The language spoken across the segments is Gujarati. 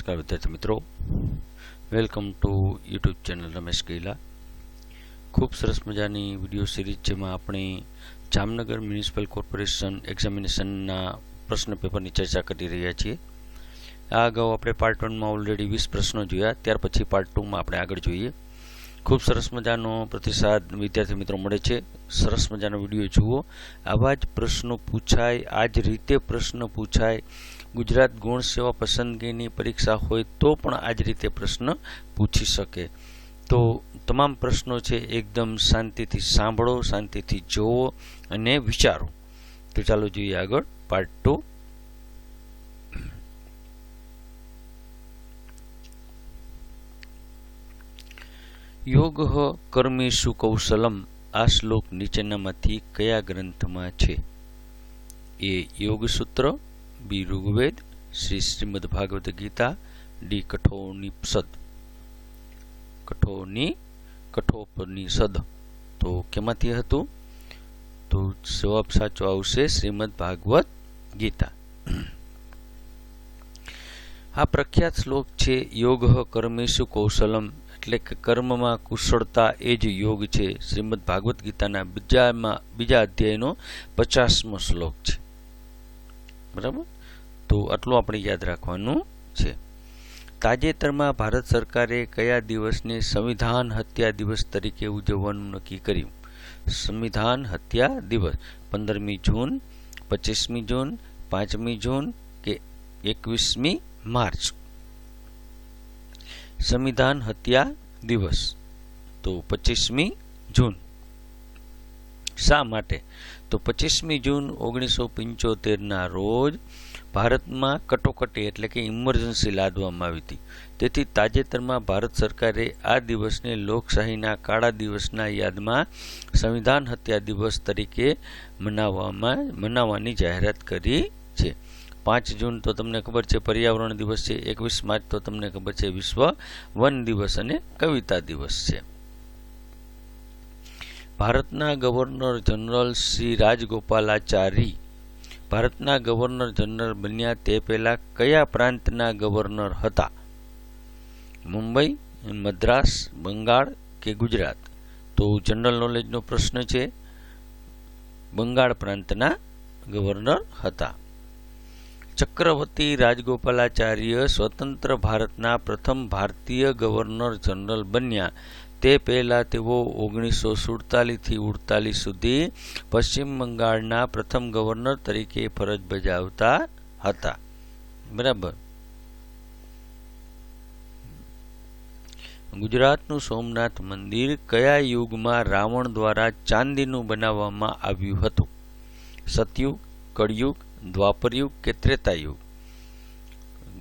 નમસ્કાર વિદ્યાર્થી મિત્રો, welcome to YouTube channel Ramesh Gaila. ખૂબ સરસ મજાની વિડીયો સિરીઝ જેમાં આપણે જામનગર મ્યુનિસિપલ કોર્પોરેશન એક્ઝામિનેશનના પ્રશ્ન પેપરની ચર્ચા કરી રહ્યા છીએ. આ અગાઉ આપણે પાર્ટ 1માં ઓલરેડી 20 પ્રશ્નો જોયા, ત્યાર પછી પાર્ટ 2માં આપણે આગળ જોઈએ. ખૂબ સરસ મજાનો પ્રતિસાદ વિદ્યાર્થી મિત્રો મળે છે. સરસ મજાનો વિડીયો જુઓ, આવા જ પ્રશ્નો પૂછાય, આ જ રીતે પ્રશ્ન પૂછાય. ગુજરાત ગૌણ સેવા પસંદગીની પરીક્ષા હોય તો પણ આ જ રીતે પ્રશ્ન પૂછી શકે. તો તમામ પ્રશ્નો છે એકદમ શાંતિથી સાંભળો, શાંતિથી જોવો અને વિચારો. તો ચાલો જોઈએ આગળ પાર્ટ 2. યોગ કર્મેષુ કૌશલમ આ શ્લોક નીચેનામાંથી કયા ગ્રંથમાં છે? એ યોગ સૂત્ર, બી ઋગ્વેદ, સી શ્રીમદ ભાગવત ગીતા, ડી કઠોપનિષદ. તો કેમાંથી હતું? તો જવાબ સાચો આવશે શ્રીમદ ભાગવત ગીતા. આ પ્રખ્યાત શ્લોક છે યોગ કર્મેષુ કૌશલમ, એટલે કે કર્મમાં કુશળતા એ જ યોગ છે. શ્રીમદ ભાગવત ગીતાના બીજા અધ્યાયનો 50મો શ્લોક છે. બરાબર, તો આટલું આપણે યાદ રાખવાનું છે. તાજેતરમાં ભારત સરકારે કયા દિવસને સંવિધાન હત્યા દિવસ તરીકે ઉજવવાનું નક્કી કર્યું? સંવિધાન હત્યા દિવસ 15મી જૂન, 25મી જૂન, 5મી જૂન કે 21મી માર્ચ? સંવિધાન હત્યા દિવસ તો 25મી જૂન. શા માટે? તો 25મી જૂન 1975ના રોજ ભારતમાં કટોકટી એટલે કે ઇમરજન્સી લાદવામાં આવી હતી. તેથી તાજેતરમાં ભારત સરકારે આ દિવસને લોકશાહીના કાળા દિવસના યાદમાં સંવિધાન હત્યા દિવસ તરીકે મનાવવાની જાહેરાત કરી છે. 5 જૂન તો તમને ખબર છે પર્યાવરણ દિવસ છે, 21 માર્ચ તો તમને ખબર છે વિશ્વ વન દિવસ અને કવિતા દિવસ છે. ભારતના ગવર્નર જનરલ શ્રી રાજગોપાલાચારી ભારતના ગવર્નર જનરલ બન્યા તે પહેલા કયા પ્રાંતના ગવર્નર હતા? મુંબઈ, મદ્રાસ, બંગાળ કે ગુજરાત? તો જનરલ નોલેજનો પ્રશ્ન છે. બંગાળ પ્રાંતના ગવર્નર હતા. ચક્રવર્તી રાજગોપાલાચાર્ય સ્વતંત્ર ભારતના પ્રથમ ભારતીય ગવર્નર જનરલ બન્યા તે પહેલા તેઓ 1947થી 48 સુધી પશ્ચિમ બંગાળના પ્રથમ ગવર્નર તરીકે ફરજ બજાવતા હતા. બરાબર. ગુજરાતનું સોમનાથ મંદિર કયા યુગમાં રાવણ દ્વારા ચાંદીનું બનાવવામાં આવ્યું હતું? સતયુગ, કળયુગ, દ્વાપરયુગ કે ત્રેતાયુગ?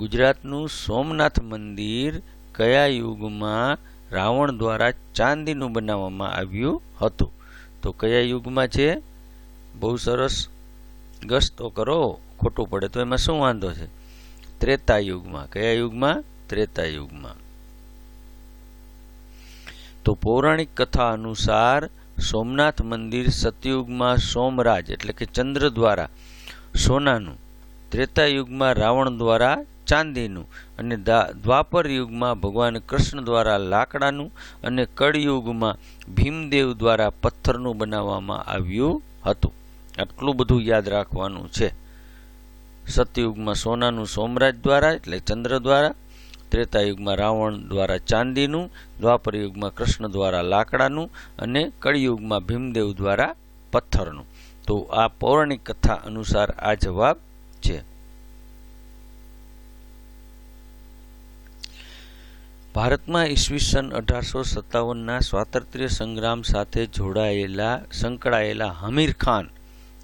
ગુજરાતનું સોમનાથ મંદિર કયા યુગમાં રાવણ દ્વારા ચાંદીનું બનાવવામાં આવ્યું હતું? તો કયા યુગમાં છે? બહુ સરસ, ગસ તો કરો, ખોટું પડે તો એમાં શું વાંધો છે? ત્રેતાયુગમાં. કયા યુગમાં? ત્રેતાયુગમાં. તો પૌરાણિક કથા અનુસાર સોમનાથ મંદિર સતયુગમાં સોમરાજ એટલે કે ચંદ્ર દ્વારા સોનાનું, ત્રેતાયુગમાં રાવણ દ્વારા ચાંદીનું અને દ્વાપર યુગમાં ભગવાન કૃષ્ણ દ્વારા લાકડાનું અને કળયુગમાં ભીમદેવ દ્વારા પથ્થરનું બનાવવામાં આવ્યું હતું. આટલું બધું યાદ રાખવાનું છે. સતયુગમાં સોનાનું સોમરાજ દ્વારા એટલે ચંદ્ર દ્વારા, ત્રેતાયુગમાં રાવણ દ્વારા ચાંદીનું, દ્વાપર યુગમાં કૃષ્ણ દ્વારા લાકડાનું અને કળયુગમાં ભીમદેવ દ્વારા પથ્થરનું. તો આ પૌરાણિક કથા અનુસાર આ જવાબ છે. ભારતમાં ઈસવીસન 1857ના સ્વાતંત્ર્ય સંગ્રામ સાથે સંકળાયેલા હમીર ખાન,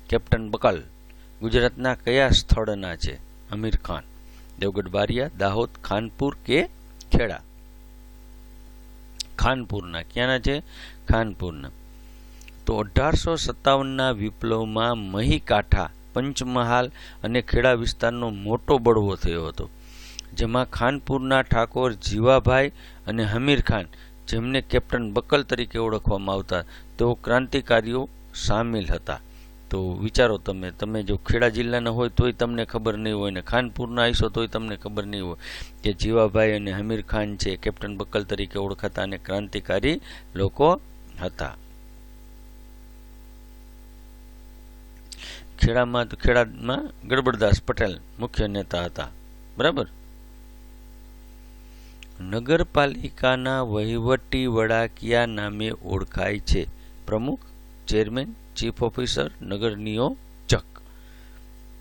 કેપ્ટન બકલ ગુજરાતના કયા સ્થળના છે? હમીર ખાન દેવગઢ બારિયા, દાહોદ, ખાનપુર કે ખેડા? ખાનપુરના. ક્યાંના છે? ખાનપુરના. તો 1857ના વિપ્લવમાં મહીકાંઠા, પંચમહાલ અને ખેડા વિસ્તારનો મોટો બળવો થયો હતો, જેમાં ખાનપુરના ઠાકોર જીવાભાઈ અને હમીર ખાન, જેમને કેપ્ટન બકલ તરીકે ઓળખવામાં આવતા, તેઓ ક્રાંતિકારીઓ સામેલ હતા. તો વિચારો તમે જો ખેડા જિલ્લાના હોય તોય તમને ખબર નહીં હોય, ને ખાનપુરના આવીશો તોય તમને ખબર નહીં હોય કે જીવાભાઈ અને હમીર ખાન છે કેપ્ટન બક્કલ તરીકે ઓળખાતા અને ક્રાંતિકારી લોકો હતા. ખેડામાં ગડબડદાસ પટેલ મુખ્ય નેતા હતા. બરાબર. નગરપાલિકાના વહીવટી વડા કયા નામે ઓળખાય છે? પ્રમુખ, ચેરમેન, ચીફ ઓફિસર, નગર નિયોજક.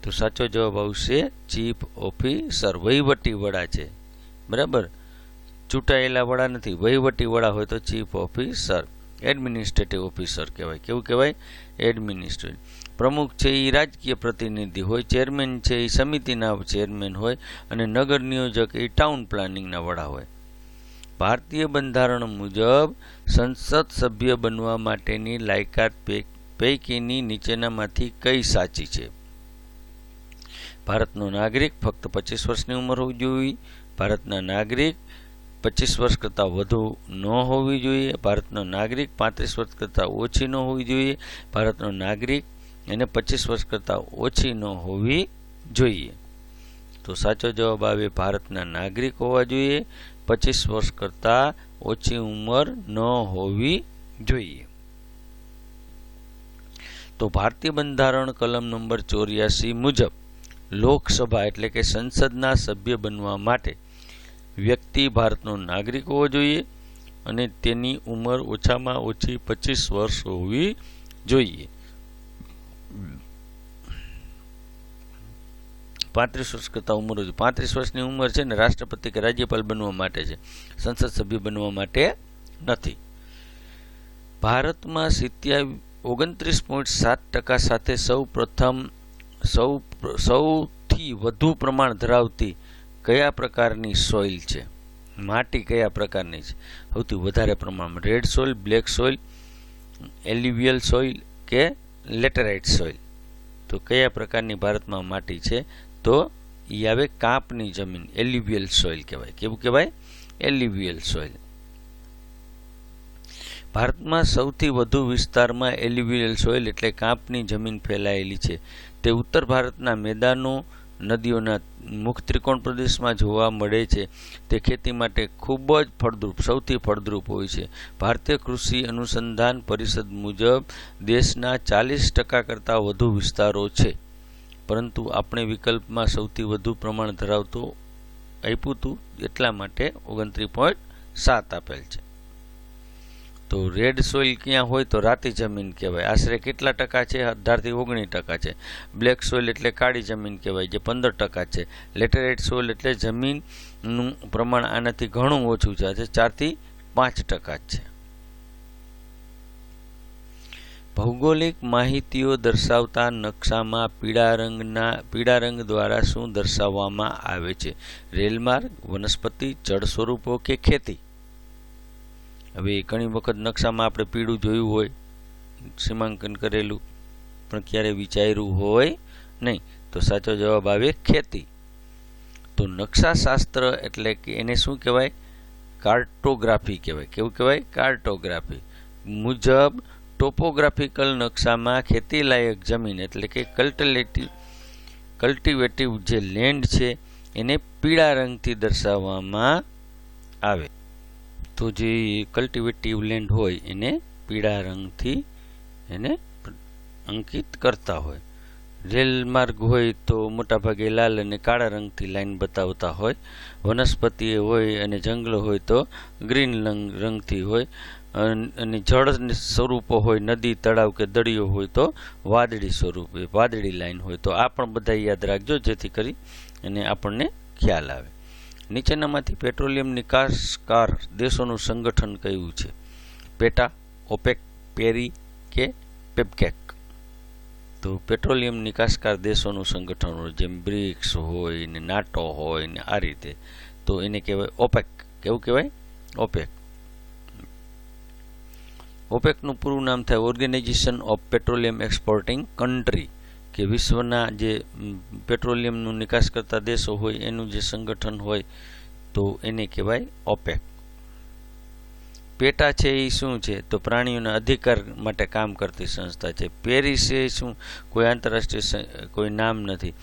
તો સાચો જવાબ આવશે ચીફ ઓફિસર. વહીવટી વડા છે. બરાબર. ચૂંટાયેલા વડા નથી, વહીવટી વડા હોય તો ચીફ ઓફિસર. એડમિનિસ્ટ્રેટિવ ઓફિસર કહેવાય. કેવું કહેવાય? એડમિનિસ્ટ્રેટિવ. પ્રમુખ છે એ રાજકીય પ્રતિનિધિ હોય, ચેરમેન છે એ સમિતિના ચેરમેન હોય, અને નગર નિયોજક એ ટાઉન પ્લાનિંગના વડા હોય. ભારતીય બંધારણ મુજબ સંસદ સભ્ય બનવા માટેની લાયકાત પૈકીની નીચેનામાંથી કઈ સાચી છે? ભારતનો નાગરિક ફક્ત 25 વર્ષની ઉંમર હોવી જોઈએ, ભારતના નાગરિક 25 વર્ષ કરતાં વધુ ન હોવી જોઈએ, ભારતનો નાગરિક 35 વર્ષ કરતાં ઓછી ન હોવી જોઈએ, ભારતનો નાગરિક એને 25 વર્ષ કરતાં ઓછી ન હોવી જોઈએ. તો સાચો જવાબ આવે ભારતના નાગરિક હોવા જોઈએ, 25 વર્ષ કરતાં ઓછી ઉંમર ન હોવી જોઈએ. તો ભારતીય બંધારણ કલમ નંબર 84 મુજબ લોકસભા એટલે કે સંસદના સભ્ય બનવા માટે વ્યક્તિ ભારતનો નાગરિક હોવો જોઈએ અને તેની ઉંમર ઓછામાં ઓછી 25 વર્ષ હોવી જોઈએ. 35 વર્ષ કરતાં ઉંમર હોય. 35 વર્ષની ઉંમર છે ને રાષ્ટ્રપતિ કે રાજ્યપાલ બનવા માટે છે, સંસદ સભ્ય બનવા માટે નથી. ભારતમાં 29.7% સાથે સૌથી વધુ પ્રમાણ ધરાવતી કયા પ્રકારની સોઇલ છે? માટી કયા પ્રકારની છે સૌથી વધારે પ્રમાણમાં? Red soil, black soil, alluvial soil કે લેટેરાઇટ સોઇલ? તો કયા પ્રકારની ભારતમાં માટી છે? તો એ આવે કાંપની જમીન, એલ્યુવિયલ સોઇલ કહેવાય. કેવું કહેવાય? એલ્યુવિયલ સોઇલ. ભારતમાં સૌથી વધુ વિસ્તારમાં એલ્યુવિયલ સોઇલ એટલે કાંપની જમીન ફેલાયેલી છે. તે ઉત્તર ભારતના મેદાનો, નદીઓના મુખ ત્રિકોણ પ્રદેશમાં જોવા મળે છે. તે ખેતી માટે ખૂબ જ ફળદ્રુપ, સૌથી ફળદ્રુપ હોય છે. ભારતીય કૃષિ અનુસંધાન પરિષદ મુજબ દેશના 40% કરતાં વધુ વિસ્તારો છે, પરંતુ આપણે વિકલ્પમાં સૌથી વધુ પ્રમાણ ધરાવતું આપ્યું હતું એટલા માટે 29.7 આપેલ છે. તો રેડ સોઇલ ક્યાં હોય? તો રાતી જમીન કહેવાય. આશરે કેટલા ટકા છે? 18 થી 19% છે. બ્લેક સોઇલ એટલે કાળી જમીન કહેવાય, જે 15% છે. લેટેરાઇટ સોઇલ એટલે જમીનનું પ્રમાણ આનાથી ઘણું ઓછું છે, 4 થી 5% છે. ભૌગોલિક માહિતીઓ દર્શાવતા નકશામાં પીળા રંગ દ્વારા શું દર્શાવવામાં આવે છે? રેલમાર્ગ, વનસ્પતિ, જળ સ્વરૂપો કે ખેતી? હવે ઘણી વખત નકશામાં આપણે પીળું જોયું હોય, સીમાંકન કરેલું, પણ ક્યારે વિચાર્યું હોય નહીં. તો સાચો જવાબ આવે ખેતી. તો નકશાશાસ્ત્ર એટલે કે એને શું કહેવાય? કાર્ટોગ્રાફી કહેવાય. કેવું કહેવાય? કાર્ટોગ્રાફી મુજબ ટોપોગ્રાફિકલ નકશામાં ખેતીલાયક જમીન એટલે કે કલ્ટિવેટિવ જે લેન્ડ છે એને પીળા રંગથી દર્શાવવામાં આવે. તો જે કલ્ટિવેટિવ લેન્ડ હોય એને પીળા રંગથી એને અંકિત કરતા હોય. રેલમાર્ગ હોય તો મોટાભાગે લાલ અને કાળા રંગથી લાઈન બતાવતા હોય. વનસ્પતિ હોય અને જંગલ હોય તો ગ્રીન રંગથી હોય. અને જળ સ્વરૂપો હોય, નદી, તળાવ કે દરિયો હોય તો વાદળી સ્વરૂપે, વાદળી લાઈન હોય. તો આ પણ બધા યાદ રાખજો, જેથી કરી અને આપણને ખ્યાલ આવે. નીચેનામાંથી પેટ્રોલિયમ નિકાસકાર દેશોનું સંગઠન કયું છે? પેટા, ઓપેક, પેરી કે પેપકેક? તો પેટ્રોલિયમ નિકાસકાર દેશોનું સંગઠન હોય, જેમ બ્રિક્સ હોય ને નાટો હોય ને આ રીતે, તો એને કહેવાય ઓપેક. કેવું કહેવાય? ઓપેક. ઓપેકનું પૂરું નામ થાય organisation of petroleum exporting country, કે વિશ્વના જે પેટ્રોલિયમનું નિકાસ કરતા દેશો હોય એનું જે સંગઠન હોય તો એને કહેવાય ઓપેક. પેટા છે એ શું છે? તો પ્રાણીઓના અધિકાર માટે કામ કરતી સંસ્થા છે. પેરિસ એ શું? કોઈ આંતરરાષ્ટ્રીય કોઈ નામ નથી.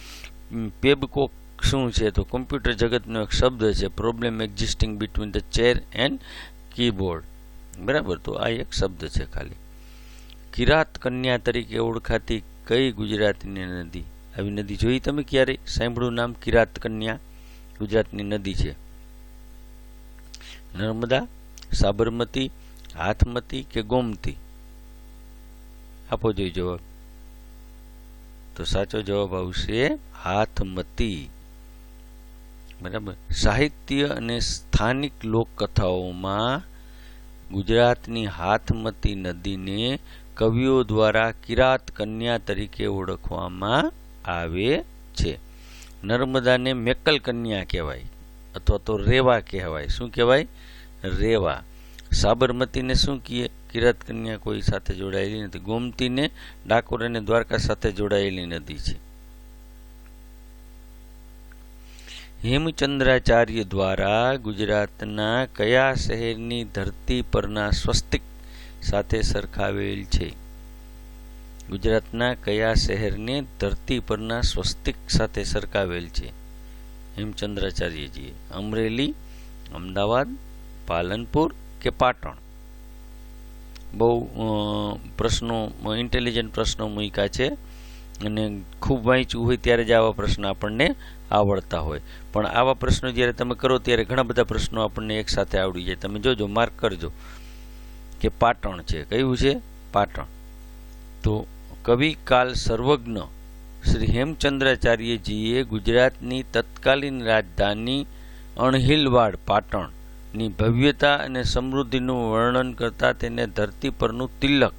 પેબકોક શું છે? તો કમ્પ્યુટર જગતનો એક શબ્દ છે. Problem existing between the chair and keyboard. બરાબર, તો આ એક શબ્દ છે ખાલી. કિરાત કન્યા તરીકે ઓળખાતી કઈ ગુજરાતની નદી? આવી નદી જોઈ તમે ક્યારેય? સાંભળ્યું નામ કિરાત કન્યા? ગુજરાતની નદી છે. નર્મદા, સાબરમતી, હાથમતી કે ગોમતી? આપો જોઈ જવાબ. તો સાચો જવાબ આવશે હાથમતી. બરાબર. સાહિત્ય અને સ્થાનિક લોકકથાઓમાં ગુજરાતની હાથમતી નદીને કવિઓ દ્વારા કિરાત કન્યા તરીકે ઓળખવામાં આવે છે. નર્મદાને મેકલ કન્યા કહેવાય અથવા તો રેવા કહેવાય. શું કહેવાય? રેવા. સાબરમતીને શું કહીએ? કિરાત કન્યા કોઈ સાથે જોડાયેલી નથી. ગોમતીને ડાકોર અને દ્વારકા સાથે જોડાયેલી નદી છે. હેમચંદ્રાચાર્ય દ્વારા ગુજરાતના કયા શહેરની ધરતી પરના સ્વસ્તિક સાથે સરખાવેલ છે? ગુજરાતના કયા શહેરને ધરતી પરના સ્વસ્તિક સાથે સરખાવેલ છે હેમચંદ્રાચાર્યજીએ? અમરેલી, અમદાવાદ, પાલનપુર કે પાટણ? બહુ પ્રશ્નો, ઇન્ટેલિજન્ટ પ્રશ્નો મૂક્યા છે અને ખૂબ વાંચ્યું હોય ત્યારે જ આવા પ્રશ્ન આપણને આવડતા હોય. પણ આવા પ્રશ્નો જ્યારે તમે કરો ત્યારે ઘણા બધા પ્રશ્નો આપણને એકસાથે આવડી જાય. તમે જોજો, માર્ક કરજો કે પાટણ છે. કયું છે? પાટણ. તો કવિ કાલ સર્વજ્ઞ શ્રી હેમચંદ્રાચાર્યજીએ ગુજરાતની તત્કાલીન રાજધાની અણહિલવાડ પાટણની ભવ્યતા અને સમૃદ્ધિનું વર્ણન કરતા તેને ધરતી પરનું તિલક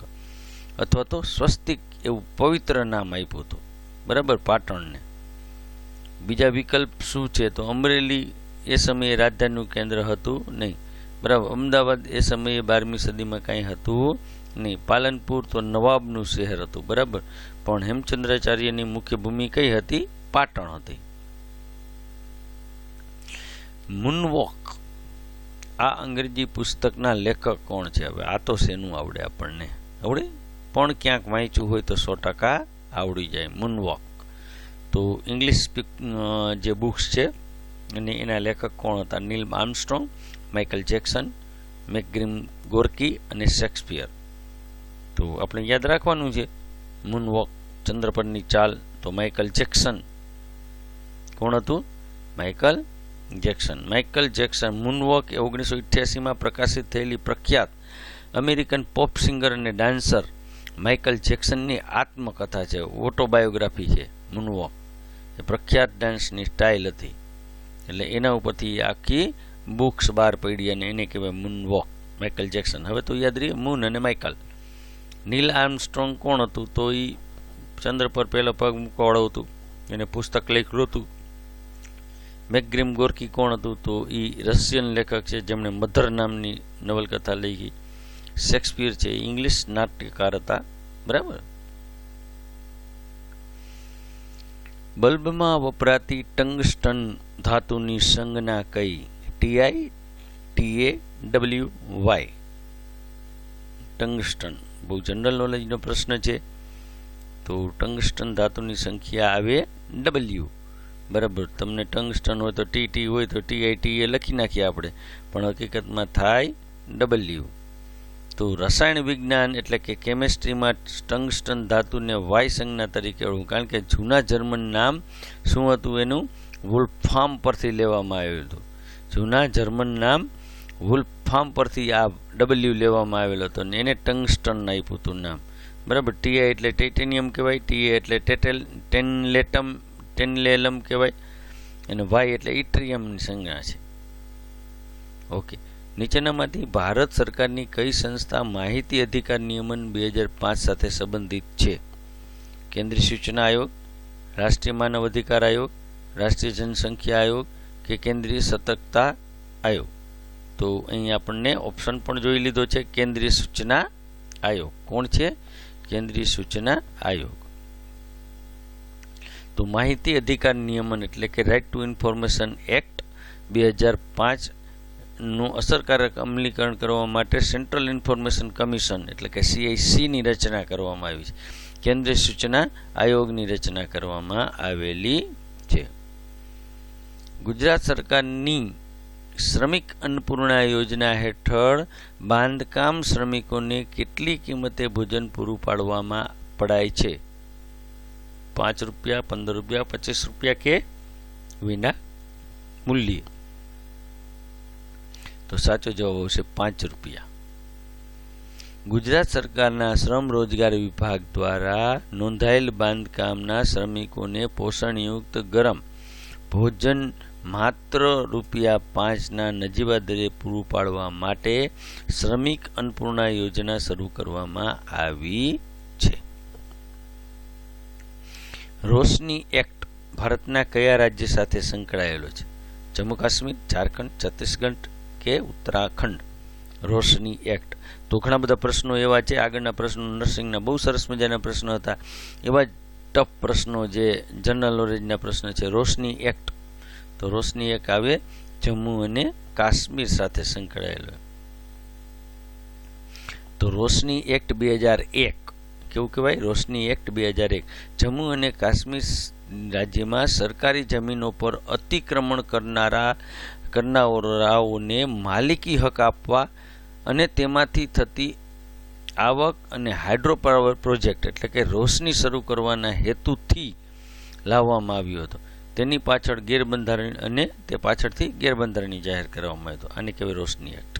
અથવા તો સ્વસ્તિક એવું પવિત્ર નામ આપ્યું હતું. બરાબર, પાટણને. બીજા વિકલ્પ શું છે? તો અમરેલી એ સમયે રાજધાનીનું કેન્દ્ર હતું નહીં. બરાબર. અમદાવાદ એ સમયે 12મી સદીમાં કાંઈ હતું નહીં. પાલનપુર તો નવાબનું શહેર હતું. બરાબર. પણ હેમચંદ્રાચાર્યની મુખ્ય ભૂમિ કઈ હતી? પાટણ હતી. મૂનવોક આ અંગ્રેજી પુસ્તકના લેખક કોણ છે? હવે આ તો શેનું આવડે આપણને? આવડે પણ ક્યાંક વાંચ્યું હોય તો 100% આવડી જાય. મૂનવોક તો ઇંગ્લિશ જે બુક્સ છે અને એના લેખક કોણ હતા? નીલ આર્મસ્ટ્રોંગ, માઇકલ જેક્સન, મેકગ્રીમ ગોર્કી અને શેક્સપિયર. તો આપણે યાદ રાખવાનું છે મૂનવોક, ચંદ્ર પરની ચાલ. તો માઇકલ જેક્સન. કોણ હતું? Michael Jackson. Michael Jackson. Moonwalk એ 1988માં પ્રકાશિત થયેલી પ્રખ્યાત અમેરિકન પોપ સિંગર અને ડાન્સર માઇકલ જેક્સનની આત્મકથા છે, ઓટોબાયોગ્રાફી છે. મૂનવોક એ પ્રખ્યાત ડાન્સની સ્ટાઇલ હતી, એટલે એના ઉપરથી આખી બુક્સ બહાર પડી અને એને કહેવાય મૂનવોક. Michael Jackson. હવે તો યાદ રહી મૂન અને માઇકલ. નીલ આર્મસ્ટ્રોંગ કોણ હતું? તો એ ચંદ્ર પર પહેલો પગ મૂકવાવાળો હતું, એને પુસ્તક લખ્યું હતું. મેકગ્રીમ ગોર્કી કોણ હતું? તો એ રશિયન લેખક છે જેમણે મધર નામની નવલકથા લખી. શેક્સપિયર છે એ ઇંગ્લિશ નાટ્યકાર હતા. બરાબર. બલ્બમાં વપરાતી ટંગસ્ટન ધાતુની સંજ્ઞા કઈ? TI, ટીએ, W, Y? ટંગસ્ટન બહુ જનરલ નોલેજનો પ્રશ્ન છે. તો ટંગસ્ટન ધાતુની સંખ્યા આવે ડબલ્યુ. બરાબર. તમને ટંગસ્ટન હોય તો ટી હોય તો ટીઆઈ લખી નાખીએ આપણે, પણ હકીકતમાં થાય ડબલ્યુ. તો રસાયણ વિજ્ઞાન એટલે કે કેમેસ્ટ્રીમાં ટંગસ્ટન ધાતુને વાય સંજ્ઞા તરીકે ઓળખવું, કારણ કે જૂના જર્મન નામ શું હતું એનું? વુલ્ફામ પરથી લેવામાં આવ્યું હતું. જૂના જર્મન નામ વુલ્ફામ પરથી આ ડબલ્યુ લેવામાં આવેલો હતો અને એને ટંગસ્ટન આપ્યું હતું નામ. બરાબર. ટીઆઈ એટલે ટાઇટેનિયમ કહેવાય, ટીએ એટલે ટેનલેલમ કહેવાય અને વાય એટલે ઇટ્રિયમની સંજ્ઞા છે. ઓકે. નીચેનામાંથી ભારત સરકારની કઈ સંસ્થા માહિતી અધિકાર નિયમન 2005 સાથે સંબંધિત છે? કેન્દ્રીય સૂચના આયોગ, રાષ્ટ્રીય માનવ અધિકાર આયોગ, રાષ્ટ્રીય જનસંખ્યા આયોગ કે કેન્દ્રીય સતર્કતા આયોગ? તો અહીં આપણને ઓપ્શન પણ જોઈ લીધો છે, કેન્દ્રીય સૂચના આયોગ. કોણ છે? કેન્દ્રીય સૂચના આયોગ. તો માહિતી અધિકાર નિયમન એટલે કે રાઇટ ટુ ઇન્ફોર્મેશન એક્ટ 2005 નું અસરકારક અમલીકરણ કરવા માટે સેન્ટ્રલ ઇન્ફોર્મેશન કમિશન એટલે કે CIC ની રચના કરવામાં આવી છે. કેન્દ્રીય સૂચના આયોગની રચના કરવામાં આવેલી છે. ગુજરાત સરકારની શ્રમિક અન્નપૂર્ણા યોજના હેઠળ બાંધકામ શ્રમિકોને કેટલી કિંમતે ભોજન પૂરું પાડવામાં પડાય છે? 5 રૂપિયા, 15 રૂપિયા, 25 રૂપિયા કે વિના મૂલ્યે? તો સાચો જવાબ આવશે 5 રૂપિયા. ગુજરાત સરકારના શ્રમ રોજગાર વિભાગ દ્વારા નોંધાયેલ બાંધકામના શ્રમિકોને પોષણયુક્ત ગરમ ભોજન માત્ર ₹5ના નજીવા દરે પૂરું પાડવા માટે શ્રમિક અન્નપૂર્ણા યોજના શરૂ કરવામાં આવી છે. રોશની એક્ટ ભારતના કયા રાજ્ય સાથે સંકળાયેલો છે? જમ્મુ કાશ્મીર, ઝારખંડ, છત્તીસગઢ કે ઉત્તરાખંડ? રોશની એક્ટ. તો ઘણા બધા પ્રશ્નો એવા છે. આગળના પ્રશ્નો નર્સિંગના બહુ સરસ મજાના પ્રશ્નો હતા. એવા ટફ પ્રશ્નો જે જનરલ નોલેજના પ્રશ્ન છે. રોશની એક્ટ, તો રોશની એક્ટ આવે જમ્મુ અને કાશ્મીર સાથે સંકળાયેલો. તો રોશની એક્ટ 2001 કેવું કહેવાય? રોશની એક્ટ 2001 જમ્મુ અને કાશ્મીર રાજ્યમાં સરકારી જમીનો પર અતિક્રમણ કરનારાઓને માલિકી હક આપવા અને તેમાંથી થતી આવક અને હાઇડ્રો પાવર પ્રોજેક્ટ એટલે કે રોશની શરૂ કરવાના હેતુથી લાવવામાં આવ્યો હતો. તેની પાછળ ગેરબંધારણ અને તે પાછળથી ગેરબંધારણી જાહેર કરવામાં આવ્યો હતો. આને કહેવાય રોશની એક્ટ.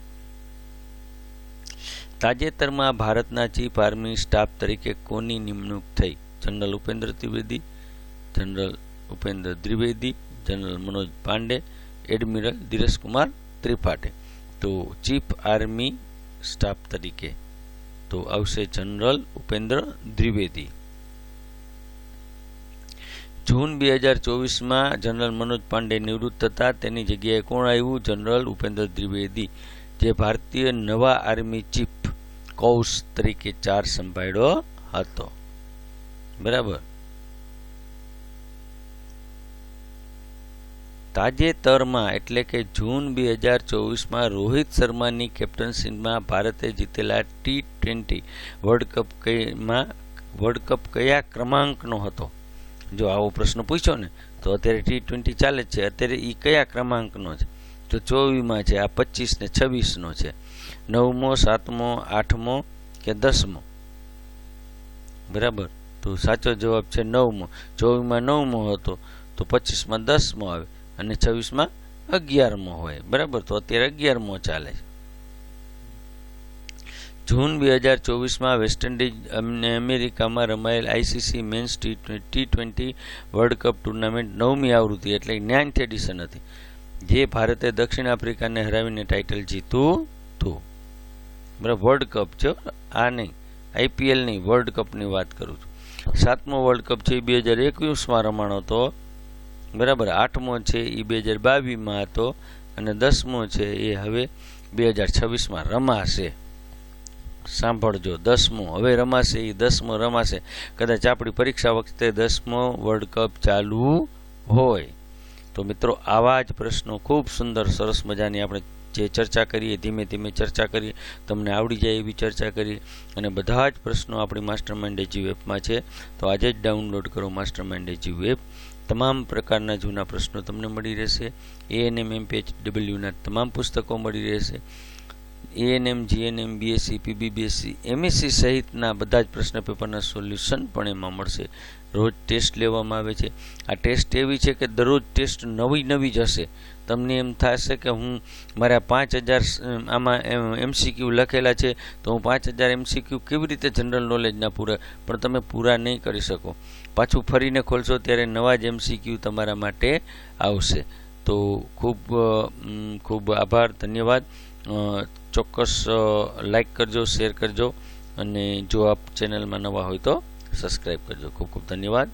તાજેતરમાં ભારતના ચીફ આર્મી સ્ટાફ તરીકે કોની નિમણૂક થઈ? General Upendra Trivedi, general Upendra Dwivedi, general Manoj Pande, admiral Dhiraj Kumar Tripathi. તો ચીફ આર્મી સ્ટાફ તરીકે તો આવશે જનરલ ઉપેન્દ્ર દ્વિવેદી. જૂન 2024માં જનરલ મનોજ પાંડે નિવૃત્ત હતા. તેની જગ્યાએ કોણ આવ્યું? જનરલ ઉપેન્દ્ર દ્વિવેદી, જે ભારતીય નવા આર્મી ચીફ કૌશ તરીકે ચાર્જ સંભાળ્યો હતો. બરાબર. તાજેતરમાં એટલે કે જૂન 2024માં રોહિત શર્માની કેપ્ટનશીપમાં ભારતે જીતેલા T20 વર્લ્ડ કપ કયા ક્રમાંકનો હતો? જો આવો પ્રશ્ન પૂછ્યો ને તો અત્યારે T20 ચાલે જ છે. અત્યારે એ કયા ક્રમાંકનો છે? તો 24માં છે, આ 25 ને 26નો છે. 9મો, 7મો, 8મો કે 10મો? બરાબર. તો સાચો જવાબ છે 9મો. 24માં 9મો હતો તો 25માં 10મો આવે અને 26માં 11મો હોય. બરાબર. તો અત્યારે 11મો ચાલે છે. જૂન 2024માં વેસ્ટ ઇન્ડિઝ અને અમેરિકામાં રમાયેલ ICC men's T20 world cup tournament 9મી આવૃત્તિ એટલે 9th એડિશન હતી, જે ભારતે દક્ષિણ આફ્રિકાને હરાવીને ટાઇટલ જીતું હતું. બરાબર. વર્લ્ડ કપ છે, આ નહીં, IPL નહીં, વર્લ્ડ કપની વાત કરું છું. 7મો વર્લ્ડ કપ છે એ 2021માં રમાણો હતો. બરાબર. 8મો છે એ 2022માં હતો અને 10મો છે એ હવે 2026માં રમાશે. સાંભળજો, 10મો હવે રમાશે, એ 10મો રમાશે. કદાચ આપણી પરીક્ષા વખતે 10મો વર્લ્ડ કપ ચાલુ હોય. તો મિત્રો આવા જ પ્રશ્નો ખૂબ સુંદર સરસ મજાની આપણે જે ચર્ચા કરીએ, ધીમે ધીમે ચર્ચા કરીએ, તમને આવડી જાય એવી ચર્ચા કરીએ. અને બધા જ પ્રશ્નો આપણી માસ્ટરમાઇન્ડ એજી એપમાં છે. તો આજે જ ડાઉનલોડ કરો માસ્ટરમાઇન્ડ એજી એપ. તમામ પ્રકારના જૂના પ્રશ્નો તમને મળી રહેશે. ANM MPHWના તમામ પુસ્તકો મળી રહેશે. ANM, GNM, BSc, PB, BSc, MSc સહિતના બધા જ પ્રશ્ન પેપરના સોલ્યુશન પણ એમાં મળશે. રોજ ટેસ્ટ લેવામાં આવે છે. આ ટેસ્ટ એવી છે કે દરરોજ ટેસ્ટ નવી જ હશે. તમને એમ થશે કે મારા 5000 આમાં MCQ લખેલા છે તો હું 5000 MCQ કેવી રીતે જનરલ નોલેજના પૂરા, પણ તમે પૂરા નહીં કરી શકો. પાછું ફરીને ખોલશો ત્યારે નવા જ MCQ તમારા માટે આવશે. તો ખૂબ આભાર, ધન્યવાદ. ચોક્કસ લાઈક કરજો, શેર કરજો અને જો આપ ચેનલમાં નવા હોય તો સબસ્ક્રાઈબ કરજો. ખૂબ ધન્યવાદ.